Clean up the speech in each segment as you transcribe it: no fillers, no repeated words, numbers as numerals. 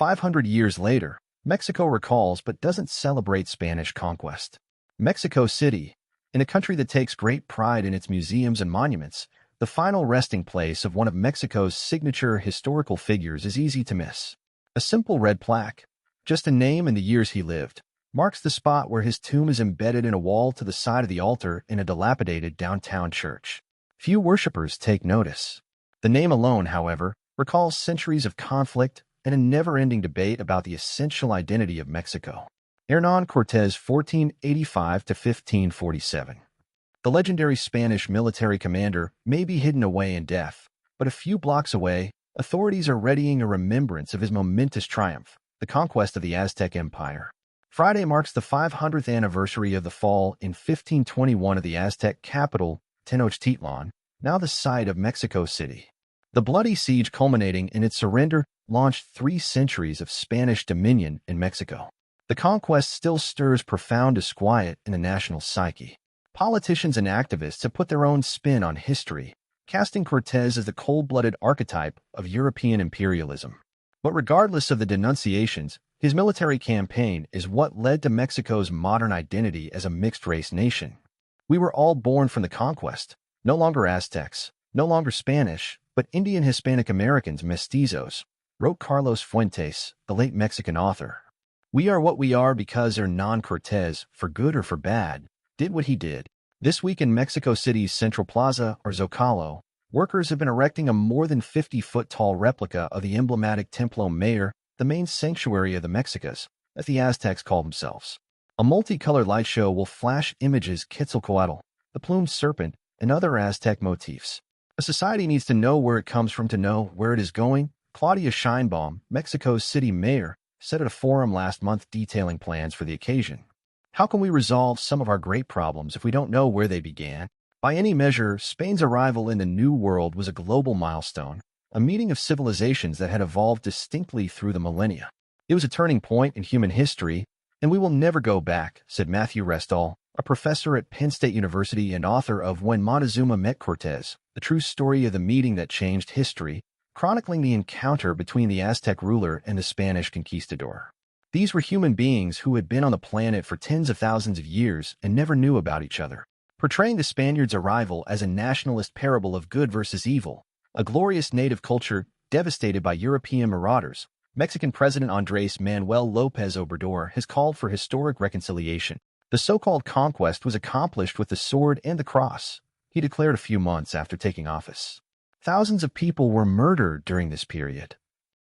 500 years later, Mexico recalls but doesn't celebrate Spanish conquest. Mexico City, in a country that takes great pride in its museums and monuments, the final resting place of one of Mexico's signature historical figures is easy to miss. A simple red plaque, just a name and the years he lived, marks the spot where his tomb is embedded in a wall to the side of the altar in a dilapidated downtown church. Few worshippers take notice. The name alone, however, recalls centuries of conflict and a never-ending debate about the essential identity of Mexico. Hernan Cortes, 1485 to 1547. The legendary Spanish military commander may be hidden away in death, but a few blocks away, authorities are readying a remembrance of his momentous triumph, the conquest of the Aztec Empire. Friday marks the 500th anniversary of the fall in 1521 of the Aztec capital, Tenochtitlan, now the site of Mexico City. The bloody siege culminating in its surrender launched 3 centuries of Spanish dominion in Mexico. The conquest still stirs profound disquiet in the national psyche. Politicians and activists have put their own spin on history, casting Cortes as the cold-blooded archetype of European imperialism. But regardless of the denunciations, his military campaign is what led to Mexico's modern identity as a mixed-race nation. We were all born from the conquest, no longer Aztecs, no longer Spanish, but Indian Hispanic Americans, mestizos, wrote Carlos Fuentes, the late Mexican author. We are what we are because Hernan Cortes, for good or for bad, did what he did. This week in Mexico City's Central Plaza, or Zocalo, workers have been erecting a more than 50-foot-tall replica of the emblematic Templo Mayor, the main sanctuary of the Mexicas, as the Aztecs call themselves. A multicolored light show will flash images Quetzalcoatl, the plumed serpent, and other Aztec motifs. A society needs to know where it comes from to know where it is going, Claudia Sheinbaum, Mexico's city mayor, said at a forum last month detailing plans for the occasion. How can we resolve some of our great problems if we don't know where they began? By any measure, Spain's arrival in the New World was a global milestone, a meeting of civilizations that had evolved distinctly through the millennia. It was a turning point in human history, and we will never go back, said Matthew Restall, a professor at Penn State University and author of When Montezuma Met Cortes, the true story of the meeting that changed history, chronicling the encounter between the Aztec ruler and the Spanish conquistador. These were human beings who had been on the planet for tens of thousands of years and never knew about each other. Portraying the Spaniards' arrival as a nationalist parable of good versus evil, a glorious native culture devastated by European marauders, Mexican President Andrés Manuel López Obrador has called for historic reconciliation. The so-called conquest was accomplished with the sword and the cross, he declared a few months after taking office. Thousands of people were murdered during this period.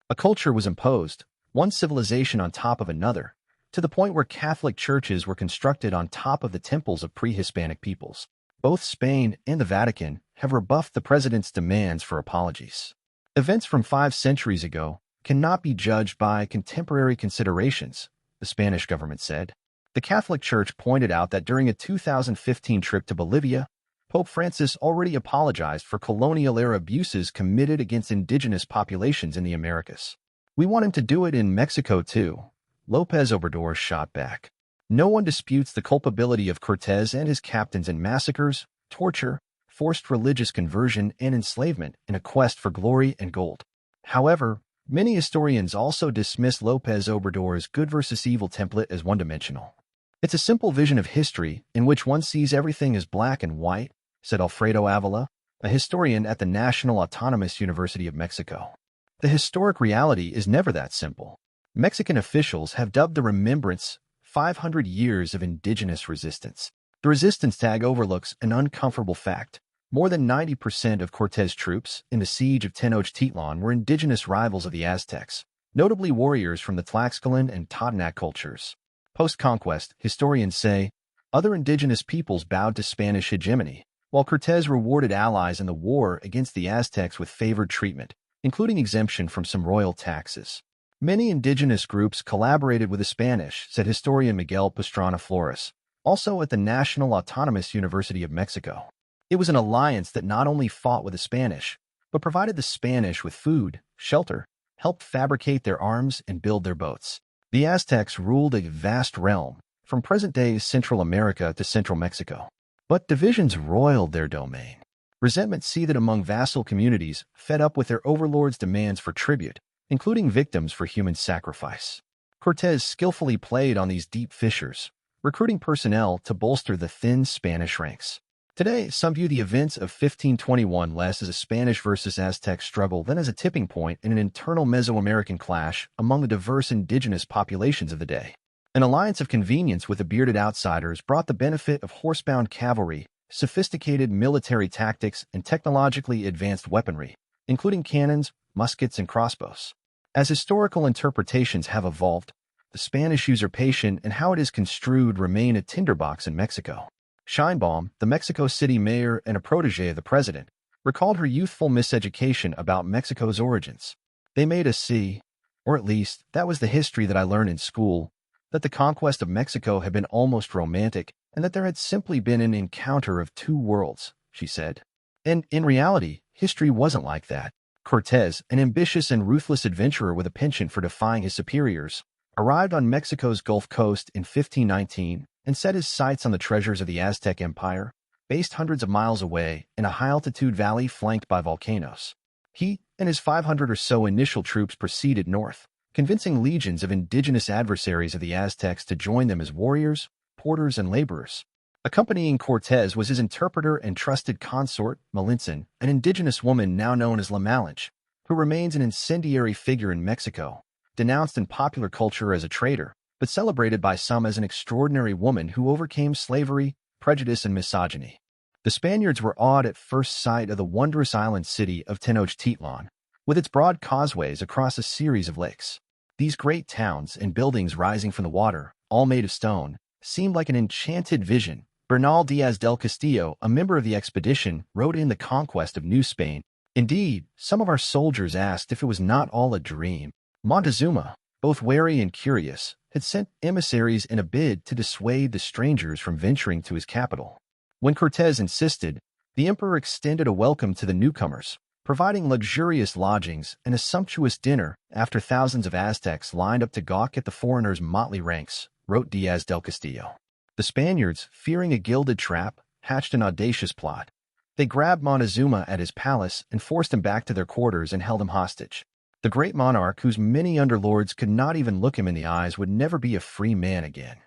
A culture was imposed, one civilization on top of another, to the point where Catholic churches were constructed on top of the temples of pre-Hispanic peoples. Both Spain and the Vatican have rebuffed the president's demands for apologies. Events from 5 centuries ago cannot be judged by contemporary considerations, the Spanish government said. The Catholic Church pointed out that during a 2015 trip to Bolivia, Pope Francis already apologized for colonial-era abuses committed against indigenous populations in the Americas. We want him to do it in Mexico too, López Obrador shot back. No one disputes the culpability of Cortes and his captains in massacres, torture, forced religious conversion, and enslavement in a quest for glory and gold. However, many historians also dismiss López Obrador's good versus evil template as one-dimensional. It's a simple vision of history in which one sees everything as black and white, said Alfredo Avila, a historian at the National Autonomous University of Mexico. The historic reality is never that simple. Mexican officials have dubbed the remembrance 500 years of indigenous resistance. The resistance tag overlooks an uncomfortable fact. More than 90% of Cortes' troops in the siege of Tenochtitlan were indigenous rivals of the Aztecs, notably warriors from the Tlaxcalan and Totonac cultures. Post-conquest, historians say, other indigenous peoples bowed to Spanish hegemony, while Cortes rewarded allies in the war against the Aztecs with favored treatment, including exemption from some royal taxes. Many indigenous groups collaborated with the Spanish, said historian Miguel Pastrana Flores, also at the National Autonomous University of Mexico. It was an alliance that not only fought with the Spanish, but provided the Spanish with food, shelter, helped fabricate their arms and build their boats. The Aztecs ruled a vast realm, from present-day Central America to central Mexico. But divisions roiled their domain. Resentment seethed among vassal communities, fed up with their overlords' demands for tribute, including victims for human sacrifice. Cortes skillfully played on these deep fissures, recruiting personnel to bolster the thin Spanish ranks. Today, some view the events of 1521 less as a Spanish versus Aztec struggle than as a tipping point in an internal Mesoamerican clash among the diverse indigenous populations of the day. An alliance of convenience with the bearded outsiders brought the benefit of horsebound cavalry, sophisticated military tactics, and technologically advanced weaponry, including cannons, muskets, and crossbows. As historical interpretations have evolved, the Spanish usurpation and how it is construed remain a tinderbox in Mexico. Scheinbaum, the Mexico City mayor and a protege of the president, recalled her youthful miseducation about Mexico's origins. They made us see, or at least that was the history that I learned in school, that the conquest of Mexico had been almost romantic and that there had simply been an encounter of two worlds, she said. And in reality, history wasn't like that. Cortes, an ambitious and ruthless adventurer with a penchant for defying his superiors, arrived on Mexico's Gulf Coast in 1519 and set his sights on the treasures of the Aztec Empire, based hundreds of miles away in a high-altitude valley flanked by volcanoes. He and his 500 or so initial troops proceeded north, convincing legions of indigenous adversaries of the Aztecs to join them as warriors, porters, and laborers. Accompanying Cortes was his interpreter and trusted consort, Malintzin, an indigenous woman now known as La Malinche, who remains an incendiary figure in Mexico, denounced in popular culture as a traitor, but celebrated by some as an extraordinary woman who overcame slavery, prejudice, and misogyny. The Spaniards were awed at first sight of the wondrous island city of Tenochtitlan, with its broad causeways across a series of lakes. These great towns and buildings rising from the water, all made of stone, seemed like an enchanted vision. Bernal Diaz del Castillo, a member of the expedition, wrote in The Conquest of New Spain, "Indeed, some of our soldiers asked if it was not all a dream." Montezuma, both wary and curious, had sent emissaries in a bid to dissuade the strangers from venturing to his capital. When Cortes insisted, the emperor extended a welcome to the newcomers, providing luxurious lodgings and a sumptuous dinner after thousands of Aztecs lined up to gawk at the foreigners' motley ranks, wrote Diaz del Castillo. The Spaniards, fearing a gilded trap, hatched an audacious plot. They grabbed Montezuma at his palace and forced him back to their quarters and held him hostage. The great monarch, whose many underlords could not even look him in the eyes, would never be a free man again.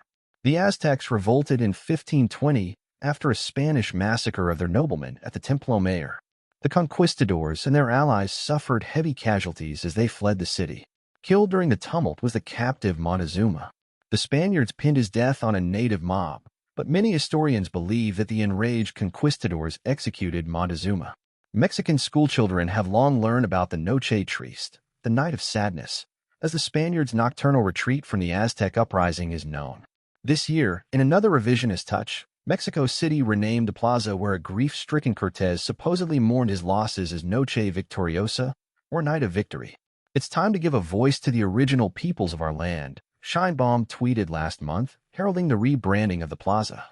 The Aztecs revolted in 1520 after a Spanish massacre of their noblemen at the Templo Mayor. The conquistadors and their allies suffered heavy casualties as they fled the city. Killed during the tumult was the captive Montezuma. The Spaniards pinned his death on a native mob, but many historians believe that the enraged conquistadors executed Montezuma. Mexican schoolchildren have long learned about the Noche Triste, the Night of Sadness, as the Spaniards' nocturnal retreat from the Aztec uprising is known. This year, in another revisionist touch, Mexico City renamed the plaza where a grief-stricken Cortes supposedly mourned his losses as Noche Victoriosa, or Night of Victory. "It's time to give a voice to the original peoples of our land," Scheinbaum tweeted last month, heralding the rebranding of the plaza.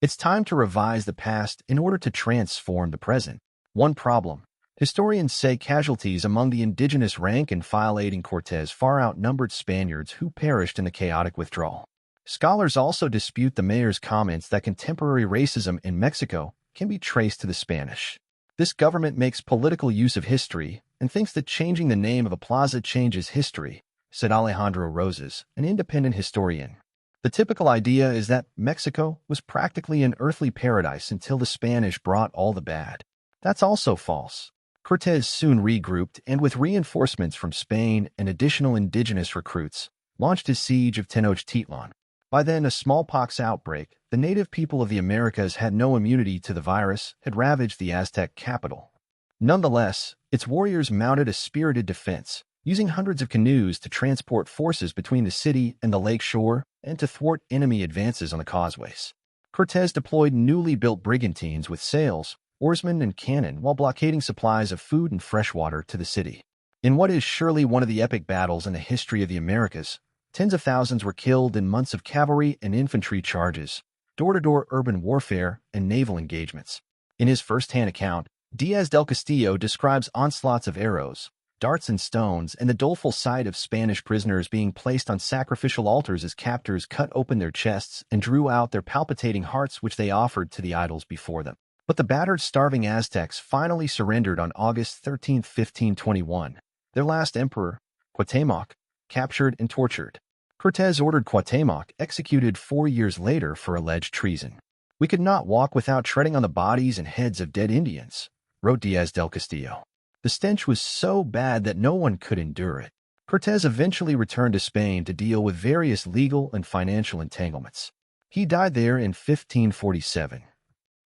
"It's time to revise the past in order to transform the present." One problem: historians say casualties among the indigenous rank-and-file aiding Cortes far outnumbered Spaniards who perished in the chaotic withdrawal. Scholars also dispute the mayor's comments that contemporary racism in Mexico can be traced to the Spanish. This government makes political use of history and thinks that changing the name of a plaza changes history, said Alejandro Rosas, an independent historian. The typical idea is that Mexico was practically an earthly paradise until the Spanish brought all the bad. That's also false. Cortes soon regrouped and, with reinforcements from Spain and additional indigenous recruits, launched his siege of Tenochtitlan. By then, a smallpox outbreak, the native people of the Americas had no immunity to the virus, had ravaged the Aztec capital. Nonetheless, its warriors mounted a spirited defense, using hundreds of canoes to transport forces between the city and the lake shore and to thwart enemy advances on the causeways. Cortes deployed newly built brigantines with sails, oarsmen, and cannon while blockading supplies of food and fresh water to the city. In what is surely one of the epic battles in the history of the Americas, tens of thousands were killed in months of cavalry and infantry charges, door-to-door urban warfare, and naval engagements. In his first-hand account, Diaz del Castillo describes onslaughts of arrows, darts, and stones, and the doleful sight of Spanish prisoners being placed on sacrificial altars as captors cut open their chests and drew out their palpitating hearts, which they offered to the idols before them. But the battered, starving Aztecs finally surrendered on August 13, 1521. Their last emperor, Cuauhtémoc, captured and tortured. Cortes ordered Cuauhtémoc executed 4 years later for alleged treason. "We could not walk without treading on the bodies and heads of dead Indians," wrote Diaz del Castillo. The stench was so bad that no one could endure it. Cortes eventually returned to Spain to deal with various legal and financial entanglements. He died there in 1547.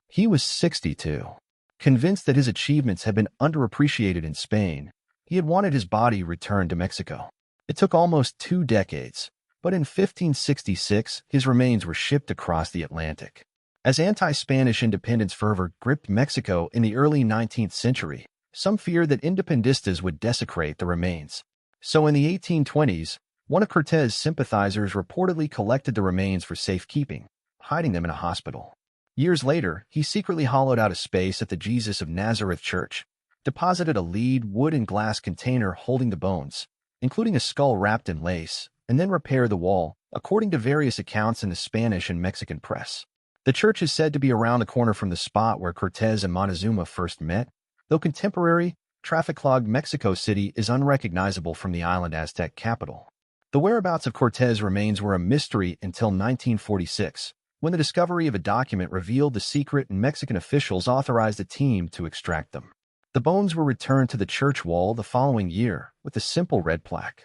He was 62. Convinced that his achievements had been underappreciated in Spain, he had wanted his body returned to Mexico. It took almost 2 decades, but in 1566 his remains were shipped across the Atlantic. As anti-Spanish independence fervor gripped Mexico in the early 19th century, some feared that independistas would desecrate the remains. So in the 1820s, one of Cortes' sympathizers reportedly collected the remains for safekeeping, hiding them in a hospital. Years later, he secretly hollowed out a space at the Jesus of Nazareth Church, deposited a lead wood and glass container holding the bones, including a skull wrapped in lace, and then repaired the wall, according to various accounts in the Spanish and Mexican press. The church is said to be around the corner from the spot where Cortes and Montezuma first met, though contemporary, traffic-clogged Mexico City is unrecognizable from the island Aztec capital. The whereabouts of Cortes' remains were a mystery until 1946, when the discovery of a document revealed the secret and Mexican officials authorized a team to extract them. The bones were returned to the church wall the following year with a simple red plaque.